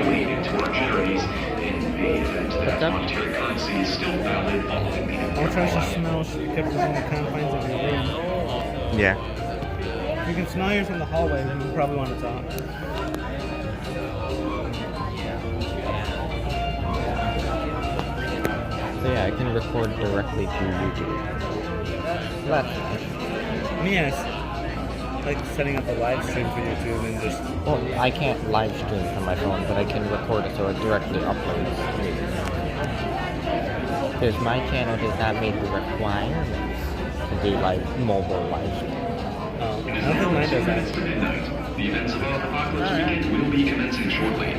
donated to our charities in the event that monetary currency is still valid following the I'll try to smell kept within the confines of your room. Yeah. You can smell yours from the hallway, you probably want to talk. So yeah, I can record directly through YouTube. That's nice. Yes. Like setting up a live stream for YouTube and just... Well, I can't live stream from my phone, but I can record it so it directly uploads. Because my channel does not meet the requirements to do like mobile live stream. I don't think mine does that. The events of the Furpocalypse weekend will be commencing shortly.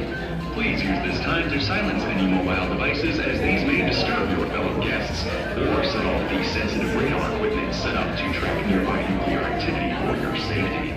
Please use this time to silence any mobile devices as these may disturb your fellow guests, or set off the sensitive radar equipment set up to track nearby nuclear activity for your safety.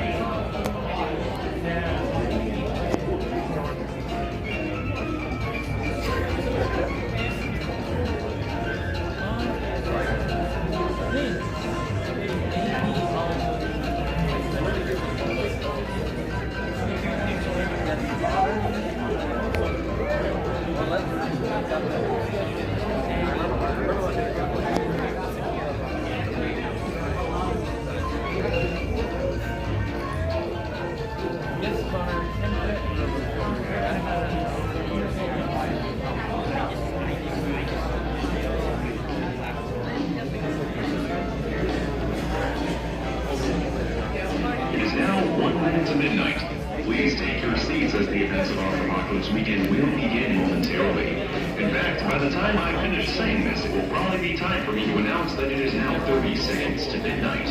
Midnight. Please take your seats as the events of our Furpocalypse weekend will begin momentarily. In fact, by the time I finish saying this, it will probably be time for me to announce that it is now 30 seconds to midnight.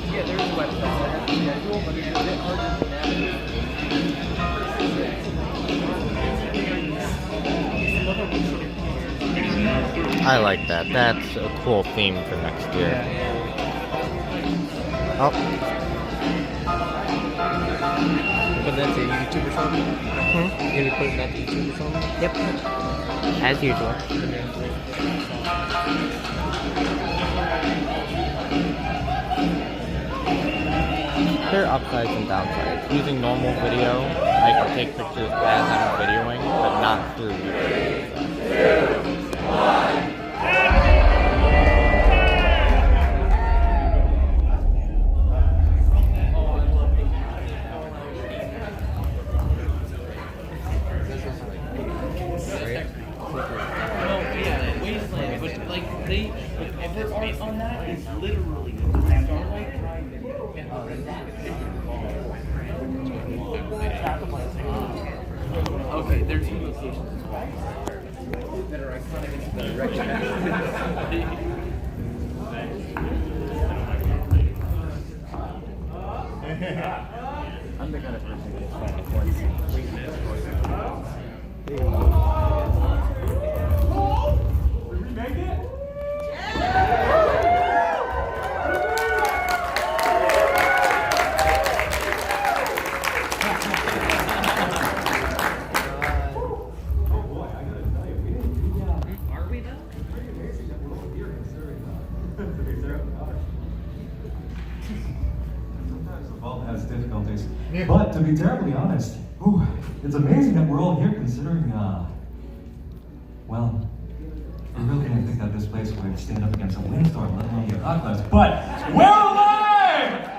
Yeah, there's a website. But it's a bit harder to navigate. I like that. That's a cool theme for next year. Yeah. Oh. Put that to YouTube or something? Maybe put that to YouTube or something? Yep. As usual. There are upsides and downsides. Using normal video, I can take pictures as I'm videoing, but not through YouTube. On that is literally okay, there's two locations as well that are iconic in the direction. I'm the kind of person who gets fun once. Did we make it? Has difficulties. Yeah. But to be terribly honest, it's amazing that we're all here considering, well, I really didn't think that this place would stand up against a windstorm, let alone the apocalypse. But we're alive!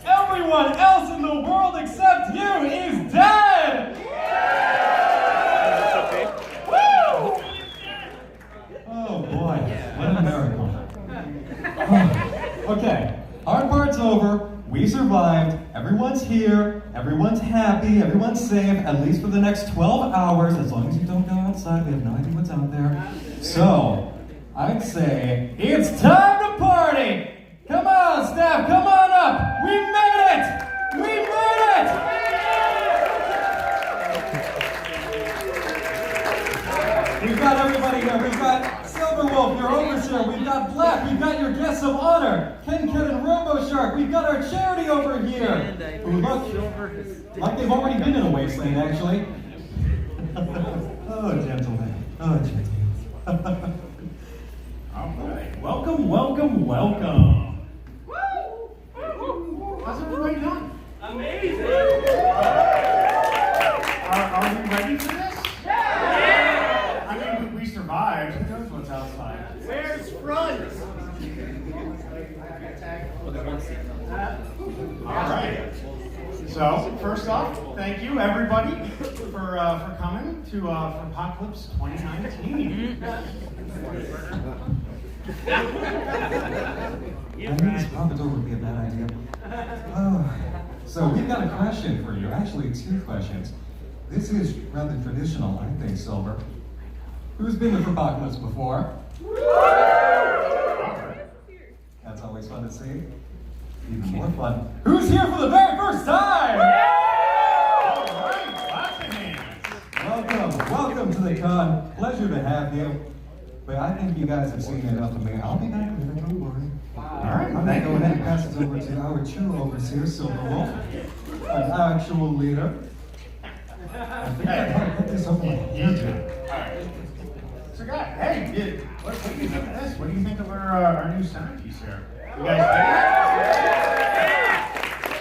Everyone else in the world except you is dead! Woo! Oh boy, what a miracle. Okay, hard part's over. We survived. Everyone's here. Everyone's happy. Everyone's safe, at least for the next 12 hours, as long as you don't go outside. We have no idea what's out there. So, I'd say it's time to party! Come on, staff, come on up! We made it! We made it! We've got everybody here. We've got Silverwolf, your overseer. We've got Black. We've got your guests of honor. Ken and Robo Shark. We've got our charity over here. Who look like they've already been in a wasteland, actually. Oh, gentlemen. Oh, gentlemen. All right. welcome, welcome, welcome. How's everybody doing? Amazing! Are we ready for this? Yeah! I mean, we survived. Who knows what's outside? Where's front? All right. So, first off, thank you everybody for coming to Furpocalypse 2019. I knew this pop door would be a bad idea. Oh, so we've got a question for you. Actually, two questions. This is rather traditional, I think, Silver. Who's been to Furpocalypse before? That's always fun to see. Even more fun. Who's here for the very first time? All right, lots of hands. Welcome to the con. Pleasure to have you. But I think you guys have seen enough of me. I'll be back later, don't worry. All right, I'm going to go ahead and pass it over to our true overseer, Silver Wolf, an actual leader. I think I gotta put this over my head. All right. So, guys, hey, what do you think of this? What do you think of our new centerpiece here? You guys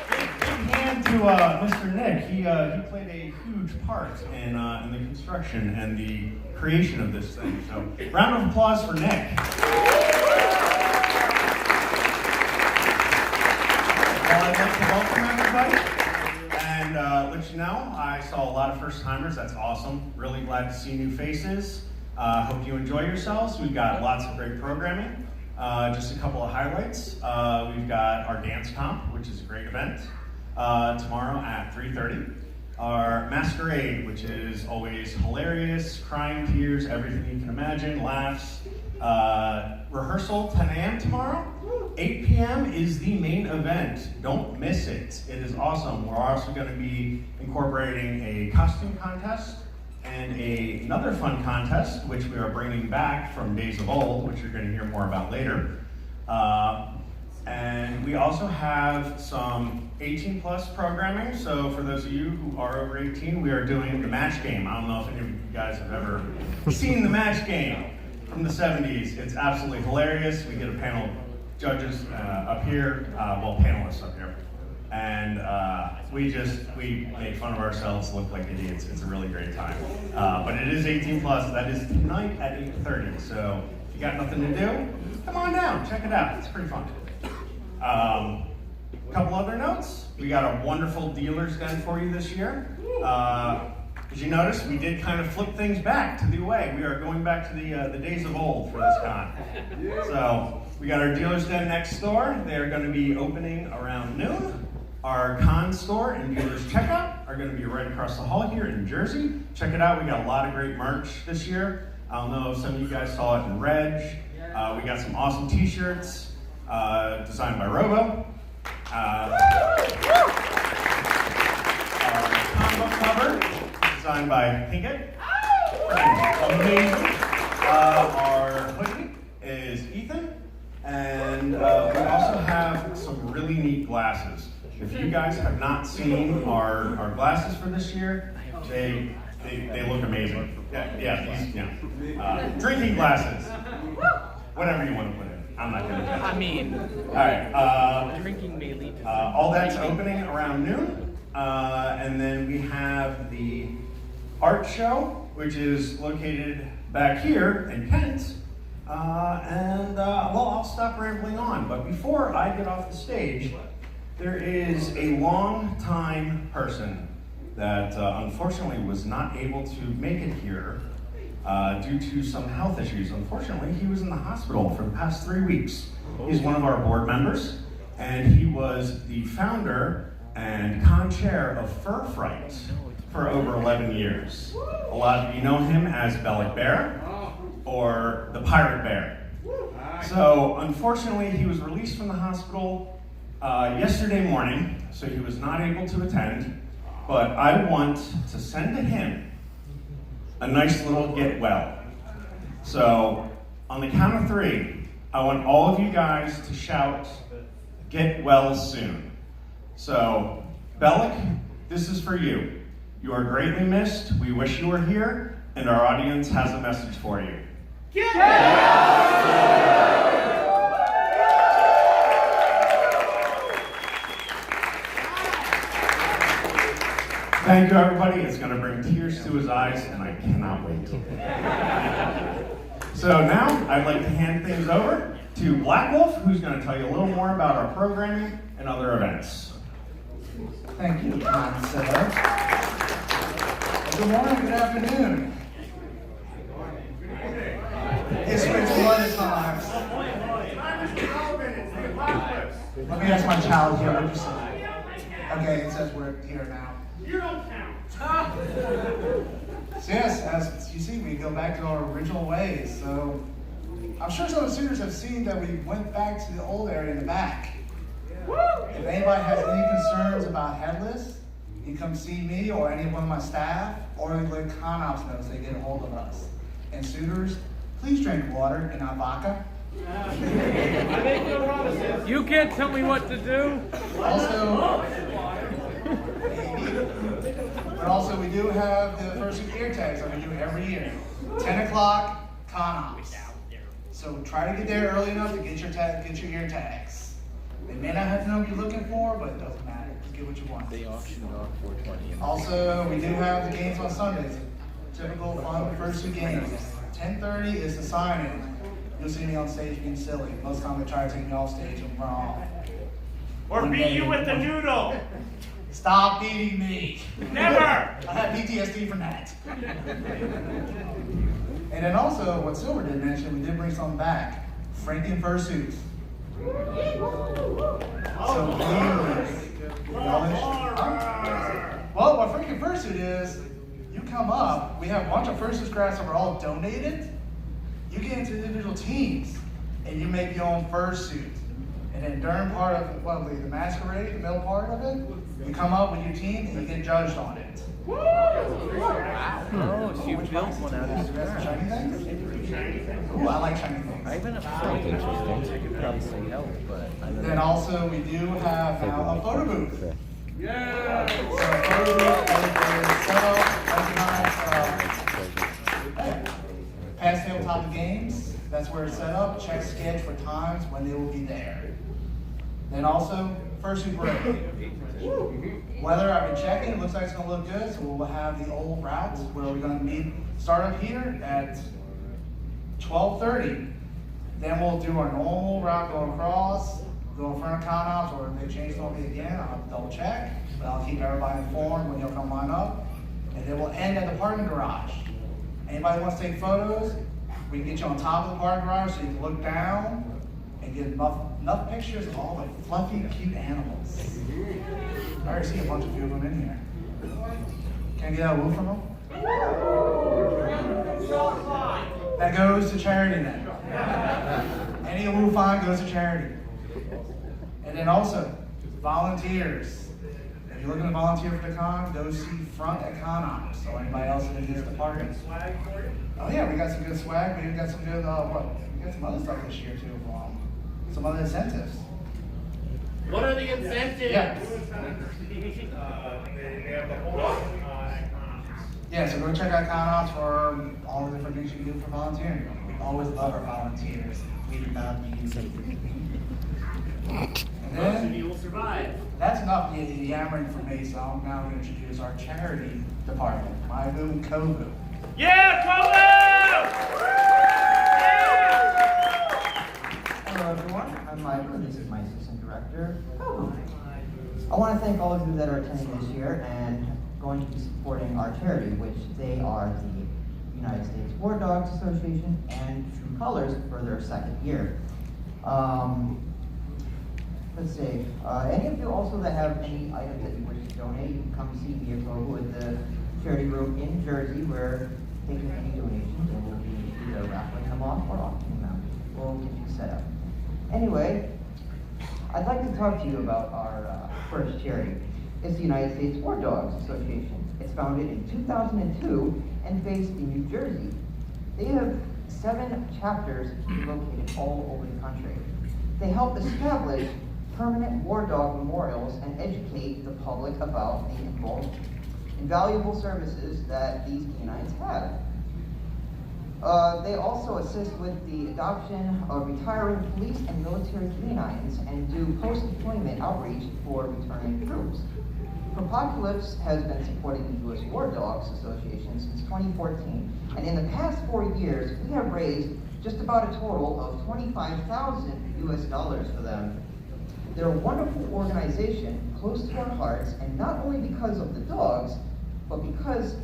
big hand to Mr. Nick. He played a huge part in the construction and the creation of this thing. So, round of applause for Nick. Well, I'd like to welcome everybody and let you know I saw a lot of first-timers. That's awesome. Really glad to see new faces. Hope you enjoy yourselves. We've got lots of great programming. Just a couple of highlights. We've got our dance comp, which is a great event, tomorrow at 3:30. Our masquerade, which is always hilarious, crying tears, everything you can imagine, laughs. Rehearsal 10 a.m. tomorrow. 8 p.m. is the main event. Don't miss it. It is awesome. We're also going to be incorporating a costume contest and another fun contest, which we are bringing back from days of old, which you're going to hear more about later. And we also have some 18 plus programming. So for those of you who are over 18, we are doing the match game. I don't know if any of you guys have ever seen the match game from the 70s. It's absolutely hilarious. We get a panel of judges up here, panelists up here. And we make fun of ourselves, look like idiots. It's a really great time. But it is 18 plus. That is tonight at 8:30. So if you got nothing to do, come on down, check it out. It's pretty fun. A couple other notes. We got a wonderful dealer's den for you this year. As you notice, we did kind of flip things back to the way. We are going back to the days of old for this con. So we got our dealer's den next door. They're going to be opening around noon. Our con store and dealer's checkout are going to be right across the hall here in Jersey. Check it out. We got a lot of great merch this year. I don't know if some of you guys saw it in Reg. We got some awesome t-shirts designed by Robo. Our comic cover designed by Pinkett. Amazing. Our hoodie is Ethan. And we also have some really neat glasses. If you guys have not seen our glasses for this year, they look amazing. Drinking glasses. Whatever you want to put in. I'm not going to judge. I mean, all right. drinking may lead to All that's opening around noon. And then we have the art show, which is located back here in Kent. I'll stop rambling on. But before I get off the stage, there is a long-time person that unfortunately was not able to make it here due to some health issues. Unfortunately, he was in the hospital for the past 3 weeks. He's one of our board members, and he was the founder and con-chair of Fur Fright for over 11 years. A lot of you know him as Bellic Bear or the Pirate Bear. So, unfortunately, he was released from the hospital yesterday morning, so he was not able to attend, but I want to send to him a nice little get well. So, on the count of 3, I want all of you guys to shout, "Get well soon." So, Bellic, this is for you. You are greatly missed. We wish you were here, and our audience has a message for you. Get well soon! Thank you, everybody. It's going to bring tears to his eyes, and I cannot wait. So now, I'd like to hand things over to Black Wolf, who's going to tell you a little more about our programming and other events. Thank you, Consuelo. Good morning, good afternoon. It's been one times. Let me ask my child here what you say. Okay, it says we're here now. You don't count. So yes, as you see, we go back to our original ways. So I'm sure some of the students have seen that we went back to the old area in the back. If anybody has any concerns about headless, you come see me or any one of my staff, or let ConOps know so they get a hold of us. And suitors, please drink water and not vodka. You can't tell me what to do. Also, we do have the first ear tags that we do every year. 10 o'clock, ConOps. So try to get there early enough to get your ear tags. They may not have to know what you're looking for, but it doesn't matter. Just get what you want. They auctioned off 420. Also, we do have the games on Sundays. Typical fun fursuit games. 10:30 is the sign-in. You'll see me on stage being silly. Most of the time they try to take me off stage and run off. Or beat you with the noodle. Stop beating me. Never. I have PTSD from that. And then also, what Silver did mention, we did bring something back. Franken fursuits. So please, well, what Franken fursuit is, you come up, we have a bunch of fursuit scraps that were all donated. You get into individual teams, and you make your own fursuit. And then during part of the masquerade, the middle part of it, you come up with your team and you get judged on it. Oh, so you built one out of scratch. Shiny things? Ooh, I like shiny things. I even have sounds interesting. I could probably say no, but I don't Then know. also we do have now a photo booth. Yeah. So a photo booth is set up recognized past tabletop of games. That's where it's set up. Check sketch for times when they will be there. Then also fursuit parade. Weather I've been checking. It looks like it's gonna look good. So we'll have the old routes where we're gonna start up here at 12:30. Then we'll do our normal route going across, go in front of ConOps, or if they change it on me again, I'll have to double check. But I'll keep everybody informed when you'll come line up. And then we'll end at the parking garage. Anybody wants to take photos, we can get you on top of the parking garage so you can look down and get enough pictures of all the fluffy, cute animals. I already see a bunch of few of them in here. Can I get a woo from them? That goes to charity then. Any woo fine goes to charity. And then also, volunteers. If you're looking to volunteer for the con, go see front at ConOps. So anybody else that needs the parking. Oh yeah, we got some good swag. We got some good, we got some other stuff this year too. Some other incentives. What are the incentives? Yeah. They have the whole Yeah, so go check out ConOps for all the different things you can do for volunteering. We always love our volunteers. We love you. And then, You will survive. that's enough yammering for me, so I'm now going to introduce our charity department, My Boo and Kobu. Yeah, Hello everyone, I'm Michael, and this is my assistant director. I want to thank all of you that are attending this year and going to be supporting our charity, which they are the United States War Dogs Association and True Colors for their second year. Let's see, any of you also that have any items that you wish to donate, you can come see me at Kobu at the charity room in Jersey, where taking any donations and we'll be either raffling them off or auctioning them. We'll get you set up. Anyway, I'd like to talk to you about our first charity. It's the United States War Dogs Association. It's founded in 2002 and based in New Jersey. They have 7 chapters located all over the country. They help establish permanent war dog memorials and educate the public about the invaluable services that these canines have. They also assist with the adoption of retiring police and military canines and do post-deployment outreach for returning troops. Furpocalypse has been supporting the U.S. War Dogs Association since 2014, and in the past 4 years, we have raised just about a total of $25,000 US for them. They're a wonderful organization, close to our hearts, and not only because of the dogs, but because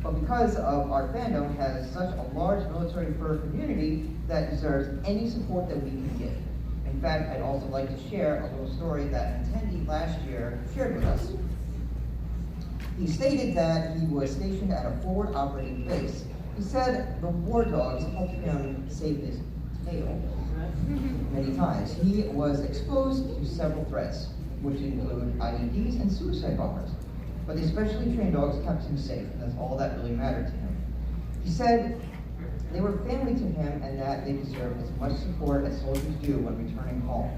of our fandom has such a large military fur community that deserves any support that we can give. In fact, I'd also like to share a little story that an attendee last year shared with us. He stated that he was stationed at a forward operating base. He said the war dogs helped him save his tail many times. He was exposed to several threats, which include IEDs and suicide bombers. But the specially trained dogs kept him safe, and that's all that really mattered to him. He said they were family to him and that they deserve as much support as soldiers do when returning home.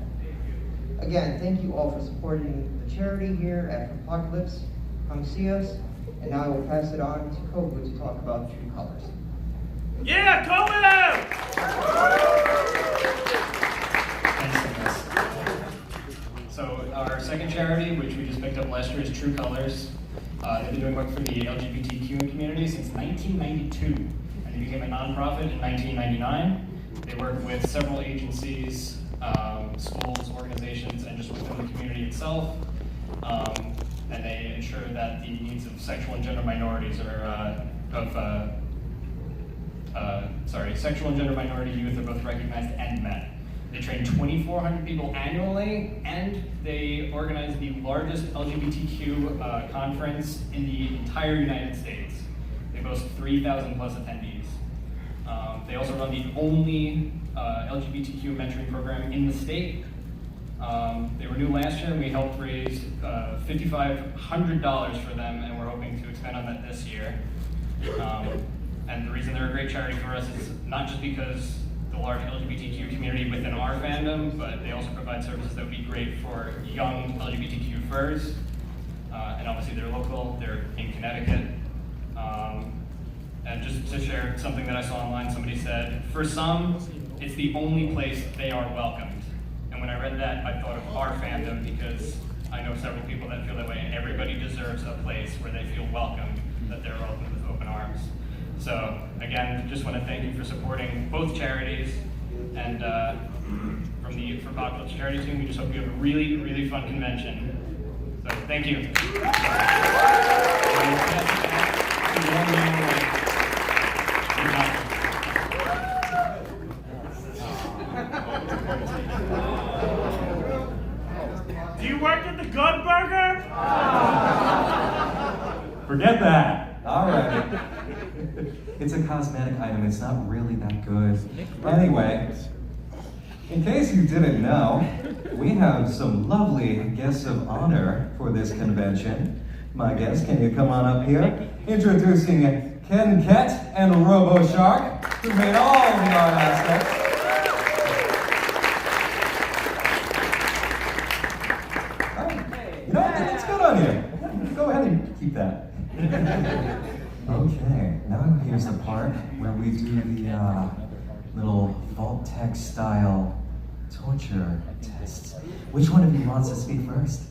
Again, thank you all for supporting the charity here at Furpocalypse. Come see us, and now I will pass it on to Kobu to talk about True Colors. Yeah, Kobu! Thanks, Dennis. So our second charity, which we just picked up last year, is True Colors. They've been doing work for the LGBTQ community since 1992, and they became a nonprofit in 1999. They work with several agencies, schools, organizations, and just within the community itself. And they ensure that the needs of sexual and gender minorities are sexual and gender minority youth are both recognized and met. They train 2,400 people annually, and they organize the largest LGBTQ conference in the entire United States. They boast 3,000 plus attendees. They also run the only LGBTQ mentoring program in the state. They were new last year, and we helped raise $5,500 for them, and we're hoping to expand on that this year. And the reason they're a great charity for us is not just because the large LGBTQ community within our fandom, but they also provide services that would be great for young LGBTQ furs. And obviously they're local, they're in Connecticut. And just to share something that I saw online, somebody said, for some, it's the only place they are welcomed. And when I read that, I thought of our fandom, because I know several people that feel that way, and everybody deserves a place where they feel welcomed, that they're welcomed with open arms. So again, just want to thank you for supporting both charities, and from the Furpocalypse charity team, we just hope you have a really, really fun convention. So thank you. Do you work at the Good Burger? Forget that. All right. It's a cosmetic item. It's not really that good. Anyway, in case you didn't know, we have some lovely guests of honor for this convention. My guests, can you come on up here? Introducing Ken Kett and Robo Shark, who made all the art aspects. You know what? That looks good on you. Go ahead and keep that. Okay, now here's the part where we do the little Vault Tech style torture tests. Which one of you wants to speak first?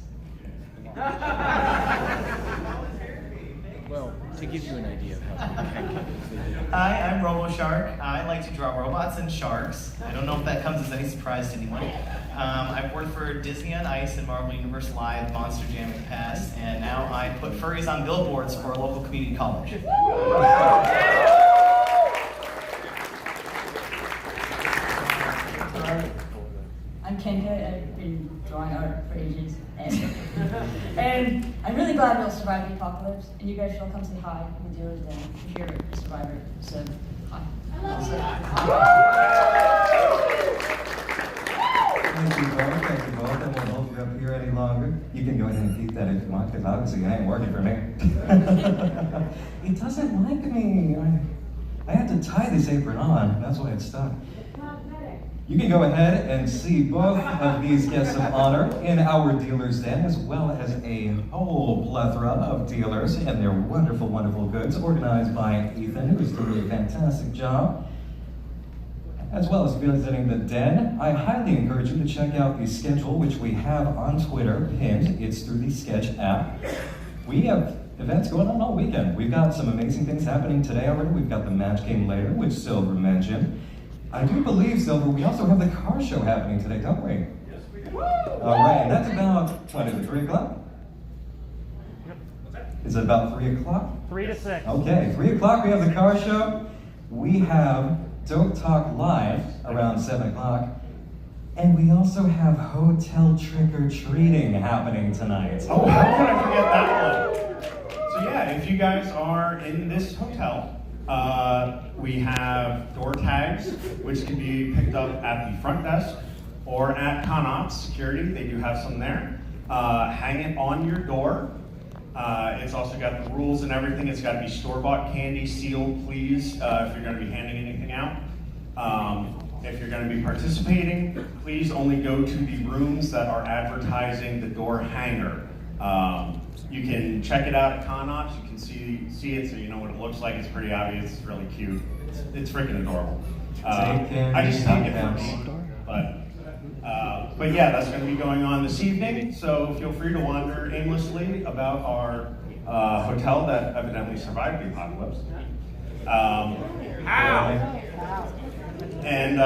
Well, to give you an idea of how Hi, I'm Robo Shark. I like to draw robots and sharks. I don't know if that comes as any surprise to anyone. I've worked for Disney on Ice and Marvel Universe Live, Monster Jam in the past, and now I put furries on billboards for a local community college. I'm Kenka. I've been drawing art for ages, and I'm really glad we'll survive the apocalypse. And you guys should all come say hi when the dealer's done if you're a survivor. So, hi. Thank you both, and we won't hold you up here any longer. You can go ahead and keep that if you want, because obviously it ain't working for me. It doesn't like me. I had to tie this apron on, that's why it's stuck. You can go ahead and see both of these guests of honor in our dealer's den, as well as a whole plethora of dealers and their wonderful, wonderful goods, organized by Ethan, who's doing a fantastic job. as well as visiting the Den, I highly encourage you to check out the schedule, which we have on Twitter pinned. It's through the Sketch app. We have events going on all weekend. We've got some amazing things happening today already. We've got the match game later, which Silver mentioned. I do believe, Silver, we also have the car show happening today, don't we? Yes, we do. All right, that's about, what is it, 3 o'clock? Is it about 3 o'clock? 3 to 6. Okay, 3 o'clock we have the car show. We have Don't Talk Live around 7 o'clock. And we also have hotel trick-or-treating happening tonight. Oh, how could I forget that one? So yeah, if you guys are in this hotel, we have door tags, which can be picked up at the front desk or at ConOps Security. They do have some there. Hang it on your door. It's also got the rules and everything. It's got to be store-bought candy, sealed, please, if you're going to be handing anything out. If you're going to be participating, please only go to the rooms that are advertising the door hanger. You can check it out at ConOps. You can see it so you know what it looks like. It's pretty obvious. It's really cute. It's freaking adorable. I just think it for me. But yeah, that's going to be going on this evening. So feel free to wander aimlessly about our hotel that evidently survived the apocalypse. And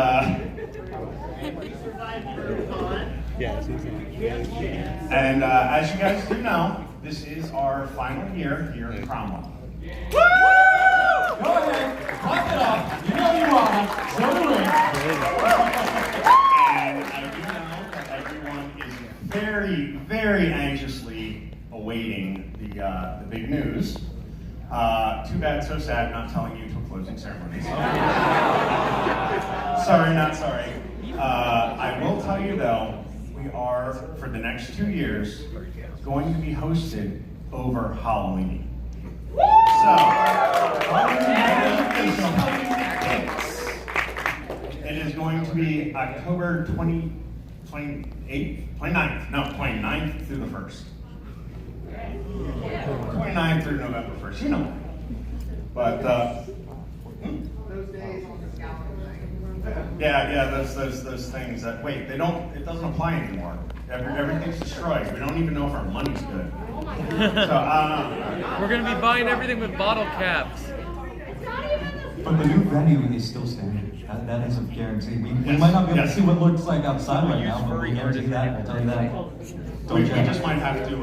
and as you guys do know, this is our final year here at Cromwell. Go ahead, clap it up. You know you are. So do we. And I do know that everyone is very, very anxiously awaiting the big news. Too bad, so sad, not telling you till closing ceremonies. Sorry, not sorry. I will tell you though, we are, for the next 2 years, going to be hosted over Halloween. So, it is going to be October 29th through the 1st. 29th through November 1st, you know. But, Those days on the scouting thing. yeah, those things that, wait, it doesn't apply anymore. Everything's destroyed. We don't even know if our money's good. So, I don't know. We're going to be buying everything with bottle caps. But the new venue is still standing. That is a guarantee. We might not be able to see what it looks like outside right now, but we guarantee that. I'll tell you that. We just might have to,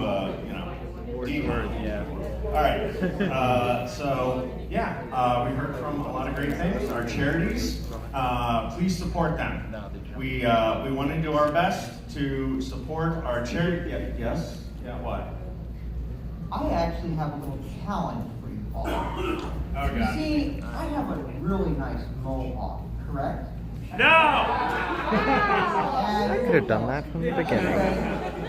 demerge. Yeah. All right. So yeah, we heard from a lot of great things. Our charities, please support them. We want to do our best to support our charity. Yeah, yes. Yeah. What? I actually have a little challenge for you all. Oh You God. see, I have a really nice mohawk, correct? No! I could have done that from the beginning.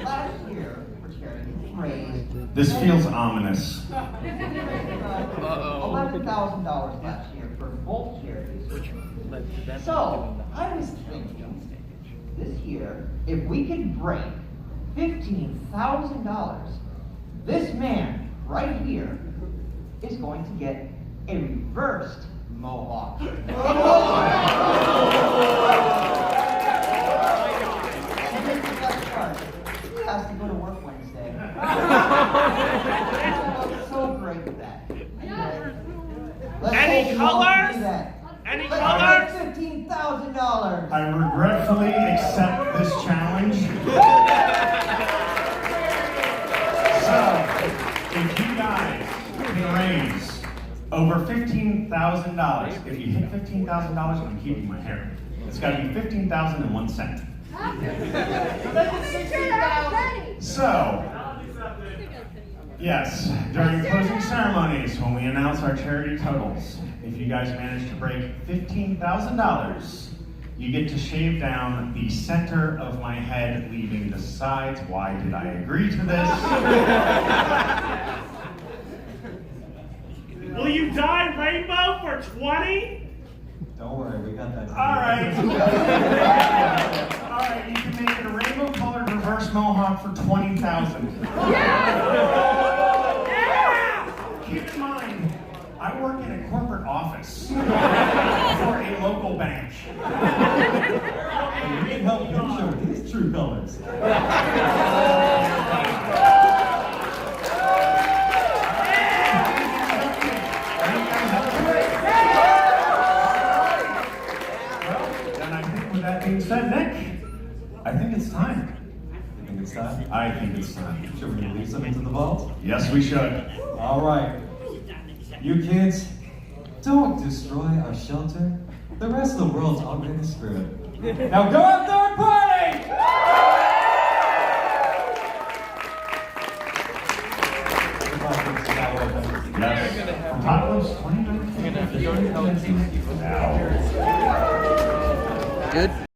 Last year, for charity, raised This feels ominous. $11,000 last year for both charities. So, I was thinking, this year, if we could break $15,000, this man right here is going to get a reversed mohawk. And here's the best part. He has to go to work Wednesday. I'm so great with that. Let's Any hope you all can colors? do that. Any Let's colors? make $15,000. I regretfully accept this challenge. So, if you guys can raise over $15,000, if you hit $15,000, I'm keeping my hair. It's got to be $15,001. So, yes, during closing ceremonies, when we announce our charity totals, if you guys manage to break $15,000, you get to shave down the center of my head, leaving the sides. Why did I agree to this? Will you dye rainbow for 20? Don't worry, we got that. All right. All right, you can make it a rainbow-colored reverse mohawk for $20,000. Yeah! Keep in mind, I work in a corporate office. for a local bank. We can help him show his true colors. Then I think with that being said, Nick, I think it's time. You think it's time? I think it's time. Should we release them into the vault? Yes, we should. All right. You kids, don't destroy our shelter. The rest of the world's already screwed. Now go out there and party! Yes. Apocalypse 2019. Good.